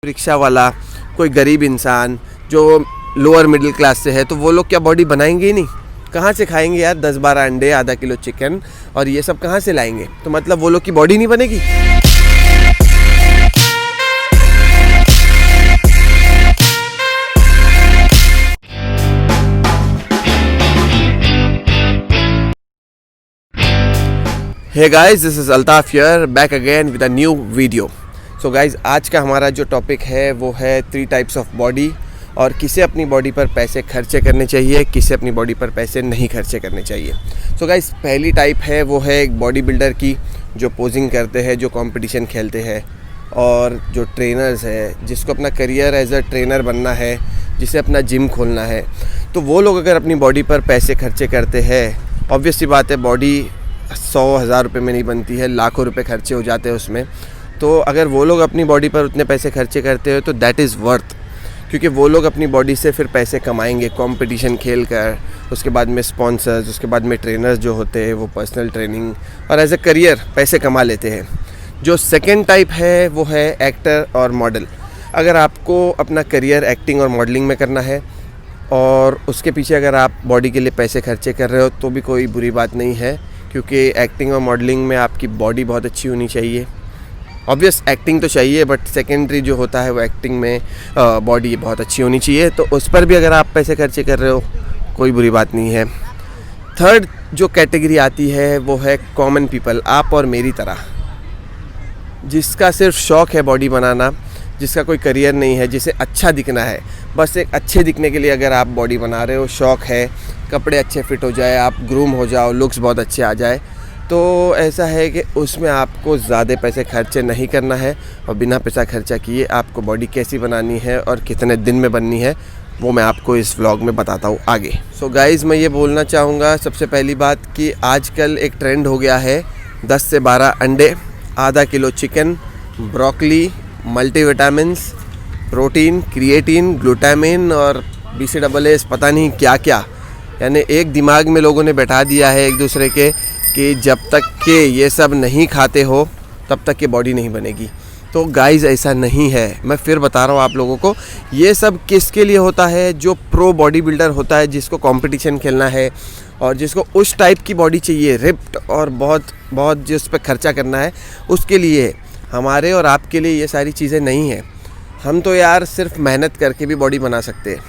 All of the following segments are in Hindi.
रिक्शा वाला, कोई गरीब इंसान जो लोअर मिडिल क्लास से है, तो वो लोग क्या बॉडी बनाएंगे ही नहीं? कहाँ से खाएंगे यार 10-12 अंडे, आधा किलो चिकन और ये सब कहाँ से लाएंगे? तो मतलब वो लोग की बॉडी नहीं बनेगी। Hey guys, this is Altaf here, back again with a new video. So guys, आज का हमारा जो टॉपिक है वो है 3 टाइप्स ऑफ बॉडी और किसे अपनी बॉडी पर पैसे खर्चे करने चाहिए, किसे अपनी बॉडी पर पैसे नहीं खर्चे करने चाहिए। सो गाइस, पहली टाइप है वो है एक बॉडी बिल्डर की, जो पोजिंग करते हैं, जो कंपटीशन खेलते हैं, और जो ट्रेनर्स है, जिसको अपना करियर एज अ ट्रेनर बनना है, जिसे अपना जिम खोलना है। तो वो लोग अगर अपनी बॉडी पर पैसे खर्चे करते हैं, ऑब्वियस सी बात है, बॉडी 100,000 रुपये में नहीं बनती है, लाखों रुपए खर्चे हो जाते हैं उसमें। तो अगर वो लोग अपनी बॉडी पर उतने पैसे खर्चे करते हो तो दैट इज़ वर्थ, क्योंकि वो लोग अपनी बॉडी से फिर पैसे कमाएंगे कंपटीशन खेल कर, उसके बाद में स्पॉन्सर्स, उसके बाद में ट्रेनर्स जो होते हैं वो पर्सनल ट्रेनिंग और एज ए करियर पैसे कमा लेते हैं। जो सेकेंड टाइप है वो है एक्टर और मॉडल। अगर आपको अपना करियर एक्टिंग और मॉडलिंग में करना है और उसके पीछे अगर आप बॉडी के लिए पैसे खर्चे कर रहे हो तो भी कोई बुरी बात नहीं है, क्योंकि एक्टिंग और मॉडलिंग में आपकी बॉडी बहुत अच्छी होनी चाहिए। ऑब्वियस एक्टिंग तो चाहिए, बट सेकेंडरी जो होता है वो एक्टिंग में बॉडी बहुत अच्छी होनी चाहिए। तो उस पर भी अगर आप पैसे खर्चे कर रहे हो कोई बुरी बात नहीं है। थर्ड जो कैटेगरी आती है वो है कॉमन पीपल, आप और मेरी तरह, जिसका सिर्फ शौक़ है बॉडी बनाना, जिसका कोई करियर नहीं है, जिसे अच्छा दिखना है, बस एक अच्छे दिखने के लिए अगर आप बॉडी बना रहे हो, शौक़ है, कपड़े अच्छे फिट हो जाए, आप ग्रूम हो जाओ, लुक्स बहुत अच्छे आ जाए, तो ऐसा है कि उसमें आपको ज़्यादा पैसे खर्चे नहीं करना है और बिना पैसा खर्चा किए आपको बॉडी कैसी बनानी है और कितने दिन में बननी है वो मैं आपको इस व्लॉग में बताता हूँ आगे। सो गाइज़, मैं ये बोलना चाहूँगा सबसे पहली बात कि आजकल एक ट्रेंड हो गया है 10 से 12 अंडे, आधा kilo chicken, broccoli, multivitamins, protein, creatine, glutamine और BCAAs, पता नहीं क्या क्या। यानी एक दिमाग में लोगों ने बैठा दिया है एक दूसरे के कि जब तक के ये सब नहीं खाते हो तब तक के बॉडी नहीं बनेगी। तो गाइज़, ऐसा नहीं है। मैं फिर बता रहा हूँ आप लोगों को, ये सब किसके लिए होता है? जो प्रो बॉडी बिल्डर होता है, जिसको कंपटीशन खेलना है और जिसको उस टाइप की बॉडी चाहिए, रिप्ड और बहुत बहुत जिस पर खर्चा करना है, उसके लिए। हमारे और आपके लिए ये सारी चीज़ें नहीं हैं। हम तो यार सिर्फ मेहनत करके भी बॉडी बना सकते हैं।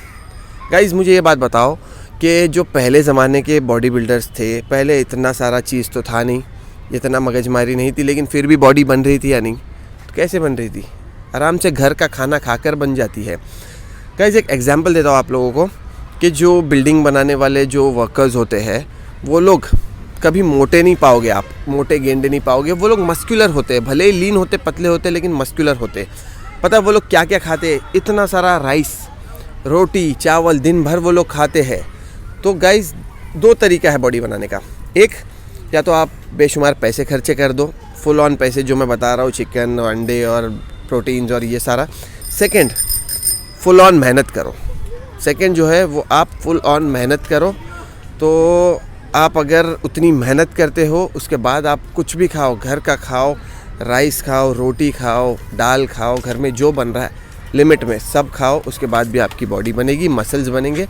गाइज़, मुझे ये बात बताओ कि जो पहले ज़माने के बॉडी बिल्डर्स थे, पहले इतना सारा चीज़ तो था नहीं, इतना मगजमारी नहीं थी, लेकिन फिर भी बॉडी बन रही थी या नहीं? तो कैसे बन रही थी? आराम से घर का खाना खाकर बन जाती है। गाइज़, एक एग्जांपल देता हूँ आप लोगों को कि जो बिल्डिंग बनाने वाले जो वर्कर्स होते हैं, वो लोग कभी मोटे नहीं पाओगे, आप मोटे गेंडे नहीं पाओगे। वो लोग मस्कुलर होते हैं, भले ही लीन होते, पतले होते, लेकिन मस्कुलर होते। पता है वो लोग क्या क्या खाते? इतना सारा राइस, रोटी, चावल दिन भर वो लोग खाते हैं। तो गाइज़, 2 तरीका है बॉडी बनाने का। एक, या तो आप बेशुमार पैसे खर्चे कर दो, फुल ऑन पैसे जो मैं बता रहा हूँ, चिकन और अंडे और प्रोटीन्स और ये सारा। सेकंड, फुल ऑन मेहनत करो। सेकंड जो है वो आप फुल ऑन मेहनत करो। तो आप अगर उतनी मेहनत करते हो, उसके बाद आप कुछ भी खाओ, घर का खाओ, राइस खाओ, रोटी खाओ, दाल खाओ, घर में जो बन रहा है लिमिट में सब खाओ, उसके बाद भी आपकी बॉडी बनेगी, मसल्स बनेंगे,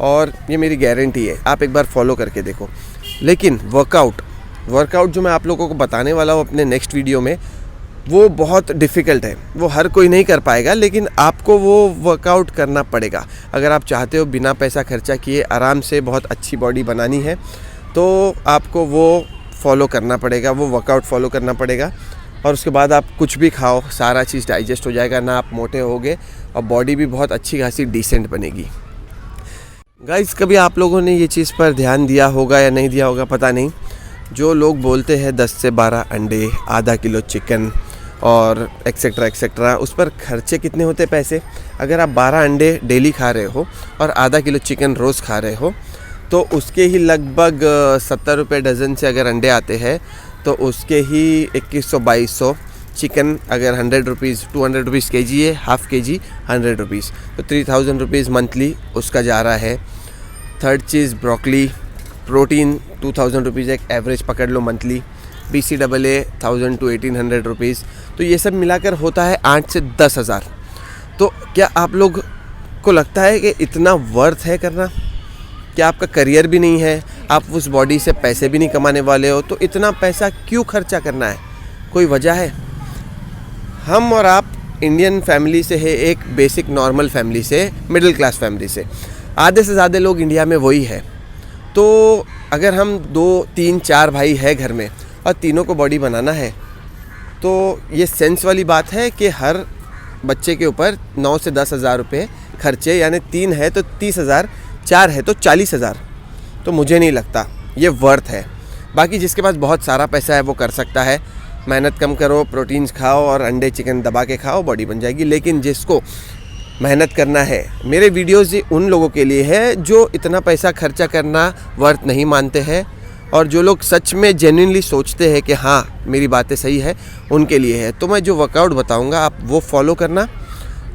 और ये मेरी गारंटी है। आप एक बार फॉलो करके देखो। लेकिन वर्कआउट जो मैं आप लोगों को बताने वाला हूँ अपने नेक्स्ट वीडियो में, वो बहुत डिफ़िकल्ट है, वो हर कोई नहीं कर पाएगा, लेकिन आपको वो वर्कआउट करना पड़ेगा। अगर आप चाहते हो बिना पैसा खर्चा किए आराम से बहुत अच्छी बॉडी बनानी है, तो आपको वो फॉलो करना पड़ेगा, वो वर्कआउट फॉलो करना पड़ेगा, और उसके बाद आप कुछ भी खाओ, सारा चीज़ डाइजेस्ट हो जाएगा, ना आप मोटे होगे और बॉडी भी बहुत अच्छी खासी डिसेंट बनेगी। गाइज़, कभी आप लोगों ने ये चीज़ पर ध्यान दिया होगा या नहीं दिया होगा पता नहीं, जो लोग बोलते हैं 10 से 12 अंडे, आधा किलो चिकन और एक्सेट्रा एक्सेट्रा, उस पर खर्चे कितने होते पैसे? अगर आप 12 अंडे डेली खा रहे हो और आधा किलो चिकन रोज़ खा रहे हो, तो उसके ही लगभग 70 रुपये डज़न से अगर अंडे आते हैं, तो उसके ही 2100-2200। चिकन अगर 100 रुपीज़, 200 रुपीज़ kg है, हाफ़ kg 100 रुपीज़, तो 3000 रुपीज़ मंथली उसका जा रहा है। थर्ड चीज़ ब्रोकली, प्रोटीन 2000 रुपीज़ एक एवरेज पकड़ लो मंथली। BCAA 1000 to 1800 rupees. तो ये सब मिलाकर होता है 8 से 10 हज़ार। तो क्या आप लोग को लगता है कि इतना वर्थ है करना? क्या आपका करियर भी नहीं है, आप उस बॉडी से पैसे भी नहीं कमाने वाले हो, तो इतना पैसा क्यों खर्चा करना है? कोई वजह है? हम और आप इंडियन फैमिली से है, एक बेसिक नॉर्मल फैमिली से, मिडिल क्लास फैमिली से। आधे से ज़्यादा लोग इंडिया में वही है। तो अगर हम 2, 3, 4 भाई है घर में और तीनों को बॉडी बनाना है, तो ये सेंस वाली बात है कि हर बच्चे के ऊपर 9 से 10 हज़ार रुपये खर्चे, यानी 3 है तो 30,000, 4 है तो 40,000। तो मुझे नहीं लगता ये वर्थ है। बाकी जिसके पास बहुत सारा पैसा है वो कर सकता है, मेहनत कम करो, प्रोटीन्स खाओ और अंडे चिकन दबा के खाओ, बॉडी बन जाएगी। लेकिन जिसको मेहनत करना है, मेरे वीडियोज़ उन लोगों के लिए है जो इतना पैसा खर्चा करना वर्थ नहीं मानते हैं, और जो लोग सच में जेन्युइनली सोचते हैं कि हाँ मेरी बातें सही है, उनके लिए है। तो मैं जो वर्कआउट बताऊंगा आप वो फॉलो करना।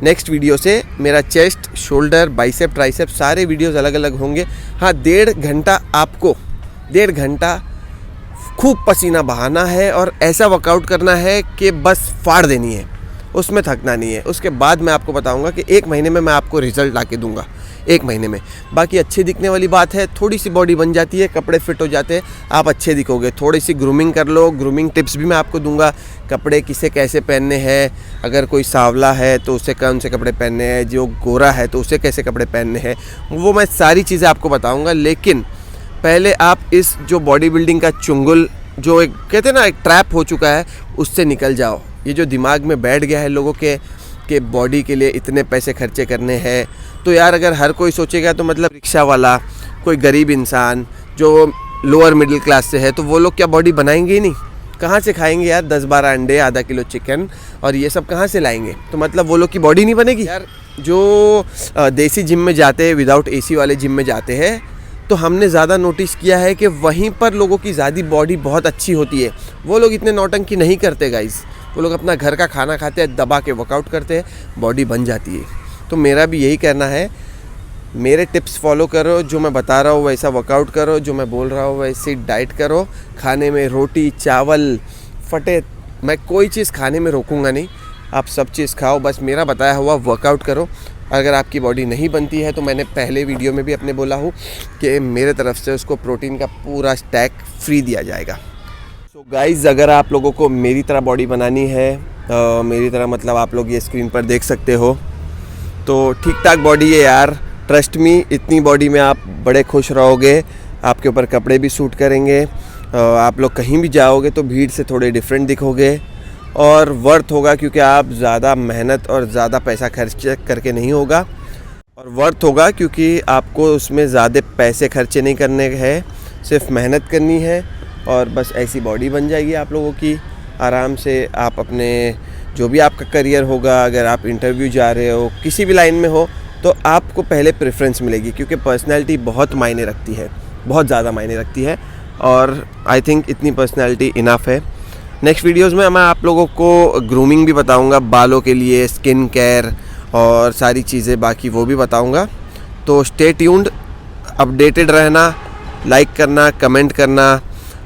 नेक्स्ट वीडियो से मेरा चेस्ट, शोल्डर, बाइसेप, ट्राइसेप सारे वीडियोस अलग अलग होंगे। हाँ, 1.5 घंटा आपको 1.5 घंटा खूब पसीना बहाना है और ऐसा वर्कआउट करना है कि बस फाड़ देनी है, उसमें थकना नहीं है। उसके बाद मैं आपको बताऊंगा कि 1 महीने में मैं आपको रिजल्ट ला के दूंगा, 1 महीने में। बाकी अच्छे दिखने वाली बात है, थोड़ी सी बॉडी बन जाती है, कपड़े फिट हो जाते हैं, आप अच्छे दिखोगे। थोड़ी सी ग्रूमिंग कर लो, ग्रूमिंग टिप्स भी मैं आपको दूंगा। कपड़े किसे कैसे पहनने हैं, अगर कोई सांवला है तो उसे कौन से कपड़े पहनने हैं, जो गोरा है तो उसे कैसे कपड़े पहनने हैं, वो मैं सारी चीज़ें आपको बताऊँगा। लेकिन पहले आप इस जो बॉडी बिल्डिंग का चुंगल, जो एक कहते हैं ना एक ट्रैप हो चुका है, उससे निकल जाओ। ये जो दिमाग में बैठ गया है लोगों के बॉडी के लिए इतने पैसे खर्चे करने हैं, तो यार अगर हर कोई सोचेगा तो मतलब रिक्शा वाला, कोई गरीब इंसान जो लोअर मिडिल क्लास से है, तो वो लोग क्या बॉडी बनाएंगे ही नहीं? कहाँ से खाएंगे यार 10-12 अंडे, आधा किलो चिकन और ये सब कहाँ से लाएंगे? तो मतलब वो लोग की बॉडी नहीं बनेगी यार। जो देसी जिम में जाते हैं, विदाउट एसी वाले जिम में जाते हैं, तो हमने ज़्यादा नोटिस किया है कि वहीं पर लोगों की ज़्यादा बॉडी बहुत अच्छी होती है। वो लोग इतने नौटंकी नहीं करते गाइस, वो लोग अपना घर का खाना खाते हैं, दबा के वर्कआउट करते हैं, बॉडी बन जाती है। तो मेरा भी यही कहना है, मेरे टिप्स फॉलो करो, जो मैं बता रहा हूँ वैसा वर्कआउट करो, जो मैं बोल रहा हूँ वैसे डाइट करो। खाने में रोटी, चावल, फटे, मैं कोई चीज़ खाने में रोकूंगा नहीं, आप सब चीज़ खाओ, बस मेरा बताया हुआ वर्कआउट करो। अगर आपकी बॉडी नहीं बनती है तो मैंने पहले वीडियो में भी अपने बोला हूँ कि मेरे तरफ से उसको प्रोटीन का पूरा स्टैक फ्री दिया जाएगा। सो गाइज़, अगर आप लोगों को मेरी तरह बॉडी बनानी है, मेरी तरह मतलब आप लोग ये स्क्रीन पर देख सकते हो, तो ठीक ठाक बॉडी है यार, ट्रस्ट मी। इतनी बॉडी में आप बड़े खुश रहोगे, आपके ऊपर कपड़े भी सूट करेंगे, आप लोग कहीं भी जाओगे तो भीड़ से थोड़े डिफरेंट दिखोगे, और वर्थ होगा क्योंकि आप ज़्यादा मेहनत और ज़्यादा पैसा खर्च करके नहीं होगा, और वर्थ होगा क्योंकि आपको उसमें ज़्यादा पैसे खर्चे नहीं करने हैं, सिर्फ मेहनत करनी है और बस ऐसी बॉडी बन जाएगी आप लोगों की आराम से। आप अपने जो भी आपका करियर होगा, अगर आप इंटरव्यू जा रहे हो, किसी भी लाइन में हो, तो आपको पहले प्रेफरेंस मिलेगी, क्योंकि पर्सनैलिटी बहुत मायने रखती है, बहुत ज़्यादा मायने रखती है, और आई थिंक इतनी पर्सनैलिटी इनफ है। नेक्स्ट वीडियोस में मैं आप लोगों को ग्रूमिंग भी बताऊंगा, बालों के लिए स्किन केयर और सारी चीज़ें बाकी वो भी बताऊंगा। तो स्टे ट्यून्ड, अपडेटेड रहना, लाइक करना, कमेंट करना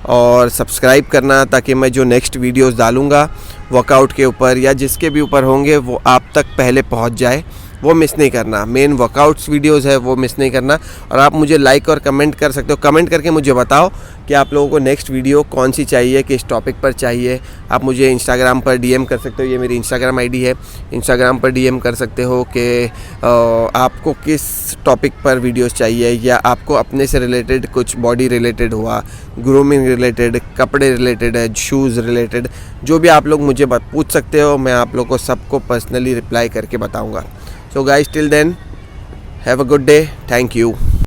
और सब्सक्राइब करना, ताकि मैं जो नेक्स्ट वीडियोस डालूंगा वर्कआउट के ऊपर या जिसके भी ऊपर होंगे वो आप तक पहले पहुंच जाए, वो मिस नहीं करना। मेन वर्कआउट्स वीडियोस है वो मिस नहीं करना। और आप मुझे लाइक और कमेंट कर सकते हो, कमेंट करके मुझे बताओ कि आप लोगों को नेक्स्ट वीडियो कौन सी चाहिए, किस टॉपिक पर चाहिए। आप मुझे इंस्टाग्राम पर डीएम कर सकते हो, ये मेरी इंस्टाग्राम आईडी है, इंस्टाग्राम पर डीएम कर सकते हो कि आपको किस टॉपिक पर वीडियोस चाहिए, या आपको अपने से रिलेटेड कुछ बॉडी रिलेटेड हुआ, ग्रूमिंग रिलेटेड, कपड़े रिलेटेड है, शूज़ रिलेटेड, जो भी आप लोग मुझे पूछ सकते हो, मैं आप लोग को सबको पर्सनली रिप्लाई करके बताऊँगा। So guys, till then, have a good day. Thank you.